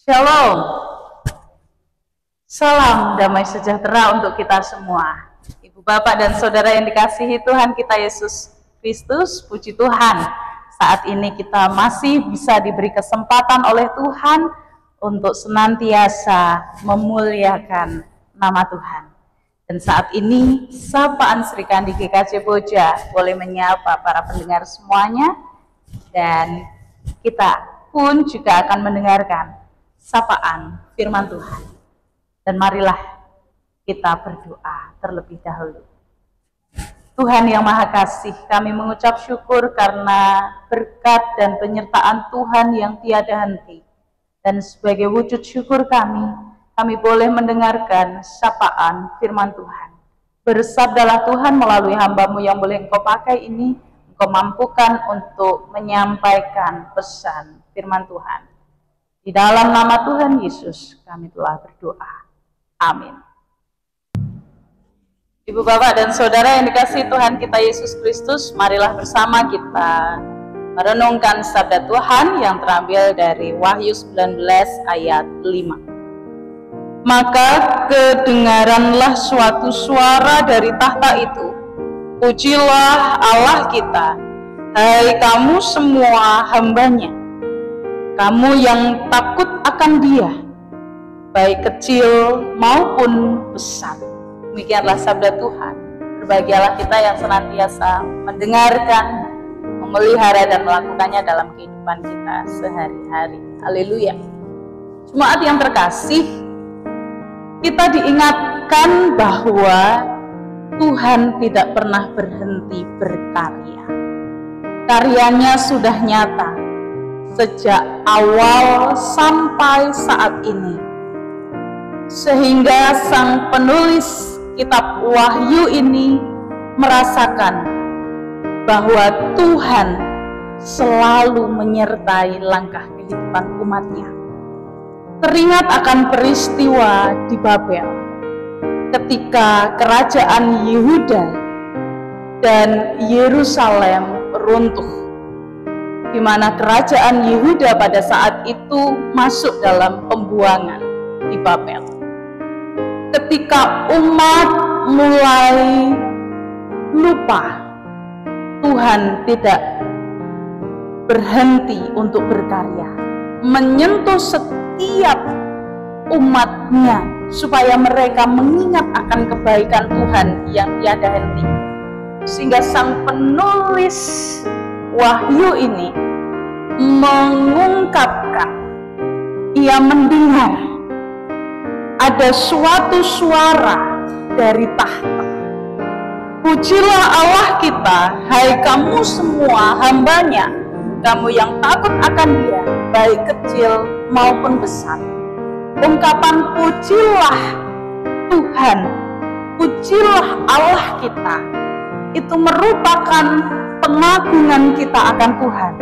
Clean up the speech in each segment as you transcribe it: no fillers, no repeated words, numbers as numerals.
Shalom, salam damai sejahtera untuk kita semua. Ibu bapak dan saudara yang dikasihi Tuhan kita Yesus Kristus, puji Tuhan. Saat ini kita masih bisa diberi kesempatan oleh Tuhan untuk senantiasa memuliakan nama Tuhan. Dan saat ini sapaan Sri Kandi GKJ Boja boleh menyapa para pendengar semuanya, dan kita pun juga akan mendengarkan sapaan firman Tuhan. Dan marilah kita berdoa terlebih dahulu. Tuhan yang Maha Kasih, kami mengucap syukur karena berkat dan penyertaan Tuhan yang tiada henti. Dan sebagai wujud syukur kami boleh mendengarkan sapaan firman Tuhan. Bersabdalah Tuhan melalui hamba-Mu yang boleh Engkau pakai ini, Engkau mampukan untuk menyampaikan pesan firman Tuhan. Di dalam nama Tuhan Yesus kami telah berdoa. Amin. Ibu bapak dan saudara yang dikasihi Tuhan kita Yesus Kristus, marilah bersama kita merenungkan sabda Tuhan yang terambil dari Wahyu 19 ayat 5. Maka kedengaranlah suatu suara dari tahta itu, pujilah Allah kita, hai kamu semua hamba-Nya, kamu yang takut akan Dia, baik kecil maupun besar. Demikianlah sabda Tuhan. Berbahagialah kita yang senantiasa mendengarkan, memelihara dan melakukannya dalam kehidupan kita sehari-hari. Haleluya. Jemaat yang terkasih, kita diingatkan bahwa Tuhan tidak pernah berhenti berkarya. Karyanya sudah nyata sejak awal sampai saat ini, sehingga sang penulis kitab Wahyu ini merasakan bahwa Tuhan selalu menyertai langkah kehidupan umatnya. Teringat akan peristiwa di Babel ketika kerajaan Yehuda dan Yerusalem runtuh, di mana kerajaan Yehuda pada saat itu masuk dalam pembuangan di Babel. Ketika umat mulai lupa, Tuhan tidak berhenti untuk berkarya, menyentuh setiap umatnya supaya mereka mengingat akan kebaikan Tuhan yang tiada henti. Sehingga sang penulis Wahyu ini mengungkapkan, ia mendengar ada suatu suara dari tahta. Pujilah Allah kita, hai kamu semua hamba-Nya, kamu yang takut akan Dia, baik kecil maupun besar. Ungkapan pujilah Tuhan, pujilah Allah kita, itu merupakan pengagungan kita akan Tuhan,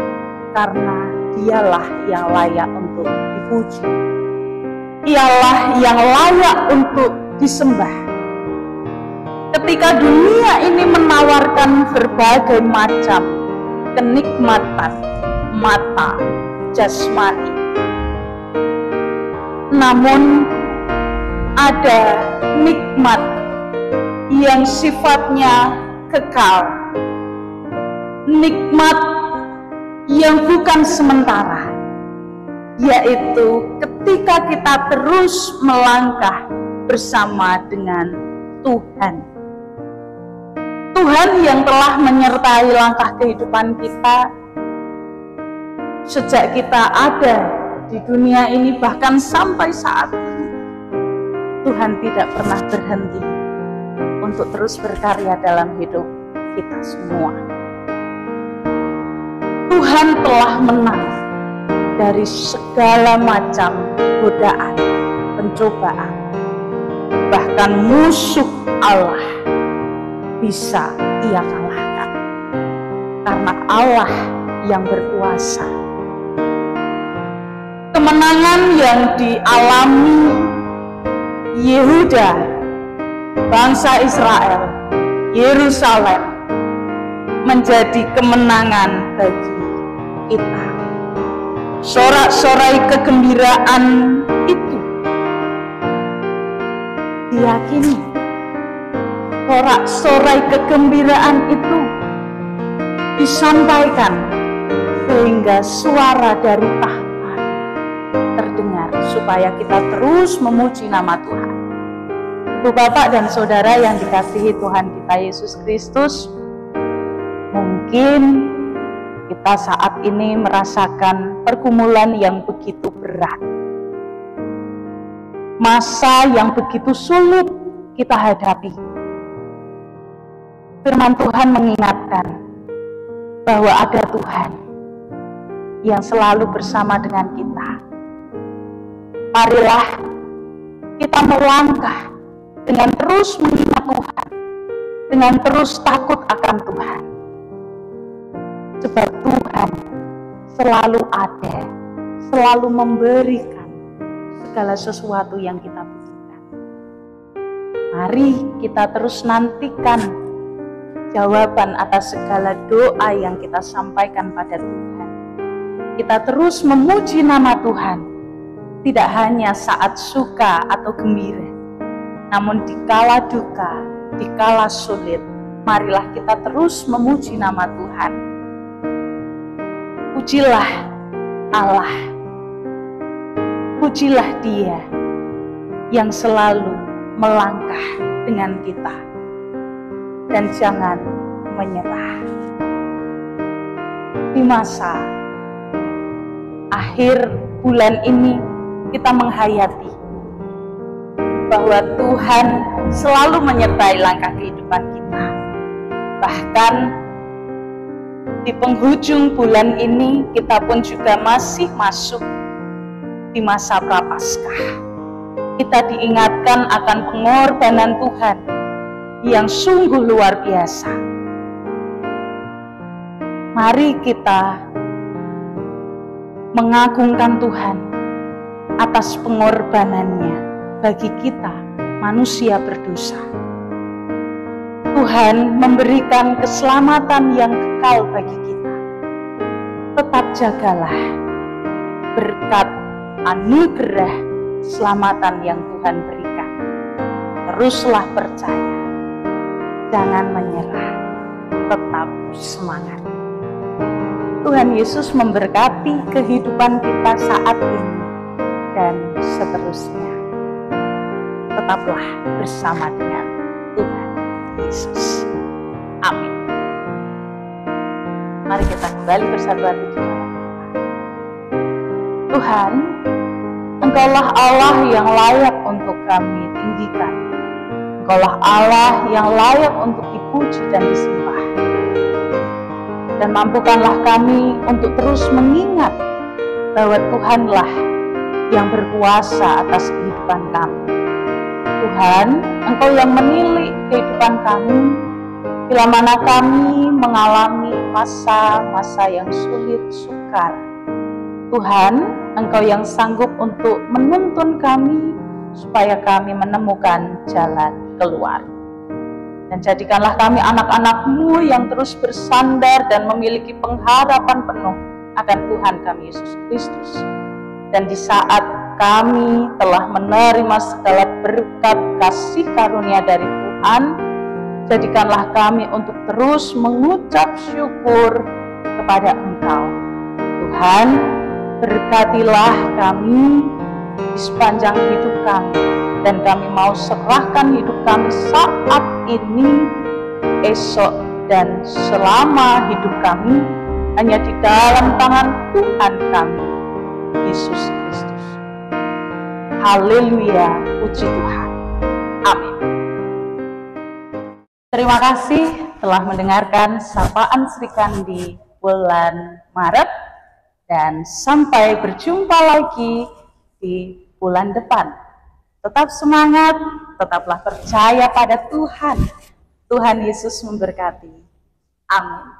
karena Dialah yang layak untuk dipuji, Ialah yang layak untuk disembah. Ketika dunia ini menawarkan berbagai macam kenikmatan mata jasmani, namun ada nikmat yang sifatnya kekal, nikmat yang bukan sementara, yaitu ketika kita terus melangkah bersama dengan Tuhan. Tuhan yang telah menyertai langkah kehidupan kita sejak kita ada di dunia ini, bahkan sampai saat ini. Tuhan tidak pernah berhenti untuk terus berkarya dalam hidup kita semua. Tuhan telah menang dari segala macam godaan, pencobaan. Bahkan musuh Allah bisa Ia kalahkan, karena Allah yang berkuasa. Kemenangan yang dialami Yehuda, bangsa Israel, Yerusalem, menjadi kemenangan bagi kita. sorak-sorai kegembiraan itu diyakini, sorak-sorai kegembiraan itu disampaikan sehingga suara dari tahta terdengar, supaya kita terus memuji nama Tuhan. Ibu bapak dan saudara yang dikasihi Tuhan kita Yesus Kristus, mungkin kita saat ini merasakan pergumulan yang begitu berat, masa yang begitu sulit kita hadapi. Firman Tuhan mengingatkan bahwa ada Tuhan yang selalu bersama dengan kita. Marilah kita melangkah dengan terus mengingat Tuhan, dengan terus takut akan Tuhan. Sebab Tuhan selalu ada, selalu memberikan segala sesuatu yang kita butuhkan. Mari kita terus nantikan jawaban atas segala doa yang kita sampaikan pada Tuhan. Kita terus memuji nama Tuhan, tidak hanya saat suka atau gembira, namun dikala duka, dikala sulit, marilah kita terus memuji nama Tuhan. Pujilah Allah, pujilah Dia yang selalu melangkah dengan kita, dan jangan menyerah. Di masa akhir bulan ini kita menghayati bahwa Tuhan selalu menyertai langkah kehidupan kita. Bahkan di penghujung bulan ini kita pun juga masih masuk di masa Prapaskah. Kita diingatkan akan pengorbanan Tuhan yang sungguh luar biasa. Mari kita mengagungkan Tuhan atas pengorbanannya bagi kita manusia berdosa. Tuhan memberikan keselamatan yang kekal bagi kita. Tetap jagalah berkat anugerah keselamatan yang Tuhan berikan. Teruslah percaya, jangan menyerah, tetap semangat. Tuhan Yesus memberkati kehidupan kita saat ini dan seterusnya. Tetaplah bersama dengan Tuhan Yesus. Amin. Mari kita kembali bersatu hati di dalam Tuhan. Tuhan, Engkaulah Allah yang layak untuk kami tinggikan. Engkaulah Allah yang layak untuk dipuji dan disembah. Dan mampukanlah kami untuk terus mengingat bahwa Tuhanlah yang berkuasa atas kehidupan kami. Tuhan, Engkau yang menilik kehidupan kami bila mana kami mengalami masa-masa yang sulit sukar. Tuhan, Engkau yang sanggup untuk menuntun kami supaya kami menemukan jalan keluar. Dan jadikanlah kami anak-anak-Mu yang terus bersandar dan memiliki pengharapan penuh akan Tuhan kami Yesus Kristus. Dan di saat kami telah menerima segala berkat kasih karunia dari Tuhan, jadikanlah kami untuk terus mengucap syukur kepada Engkau. Tuhan, berkatilah kami di sepanjang hidup kami, dan kami mau serahkan hidup kami saat ini, esok, dan selama hidup kami hanya di dalam tangan Tuhan kami, Yesus Kristus. Haleluya, puji Tuhan. Amin. Terima kasih telah mendengarkan sapaan Sri Kandi bulan Maret, dan sampai berjumpa lagi di bulan depan. Tetap semangat, tetaplah percaya pada Tuhan. Tuhan Yesus memberkati. Amin.